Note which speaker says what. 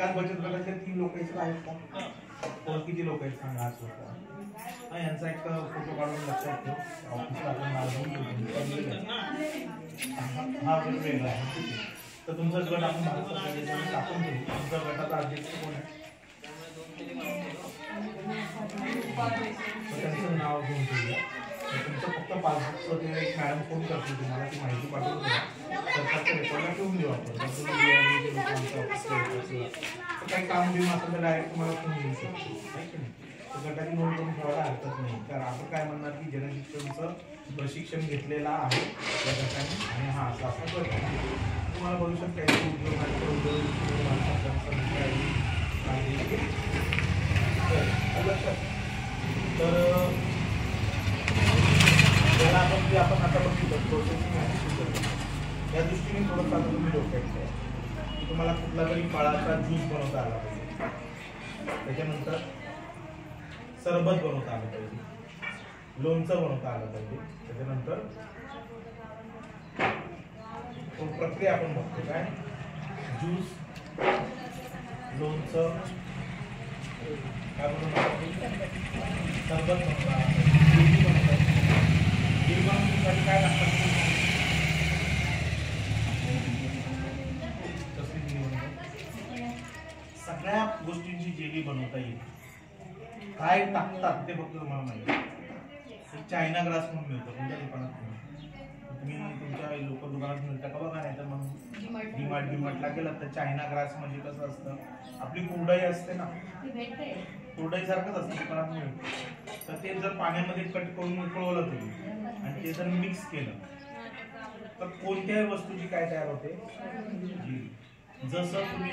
Speaker 1: एकाच बचत गटाचे 3 लोक आहेत का? कोण किती लोक आहेत सांगा आज होता यांचा एक फोटो काढून लक्षात ठेव ऑफिसला आपण मागवून हा वेगवेगळा आहे ठीक आहे. तर तुमचा गट आपण टाकून ठेवू. तुमचा गटाचा अध्यक्ष कोण आहे त्यांचं नाव घेऊन ठेवूया. तुमचं फक्त पासबुकचं ते एक मॅडम फोन करतील तुम्हाला ती माहिती पाठवून द्या सरकारच्या रेकॉर्डला ठेवून देऊ आपण. काही काम घेऊन असेल तर डायरेक्ट तुम्हाला फोन घेऊ शकतो आहे की नाही. गटाची नोंद करून ठेवायला हरकत नाही कारण आपण काय म्हणणार की जनशिक्षणचं प्रशिक्षण घेतलेलं आहे या गटाने आणि हा असं असं करतो तुम्हाला भविष्यात काही उद्योग तर त्याला आपण आता बघितलं प्रोसेसिंग या दृष्टीने थोडंसं आता तुम्ही डोक्यात ठेवा की तुम्हाला कुठला तरी फळाचा ज्यूस बनवता आला पाहिजे. त्याच्यानंतर सरबत बनवता आलं पाहिजे, लोणचं बनवता आलं पाहिजे. त्याच्यानंतर प्रक्रिया आपण बघतो काय ज्यूस लोणचं काय बनवतात सरबत बनवतात काय लागतात सगळ्या गोष्टींची जेली बनवता येईल. काय टाकतात ते फक्त तुम्हाला माहिती. चायना ग्रास म्हणून मिळतं तुमच्या दुकानात तुम्ही तुमच्या लोक दुकानात मिळतं का बघा नाही तर मग डीमार्टला गेलं तर चायना ग्रास म्हणजे कसं असतं आपली कुरडई असते ना कुरडई सारखंच असतं दुकानात मिळतं. तर ते जर पाण्यामध्ये कट करून उकळवलं तुम्ही आणि ते जर मिक्स केलं तर कोणत्याही वस्तूची काय तयार होते जसं तुम्ही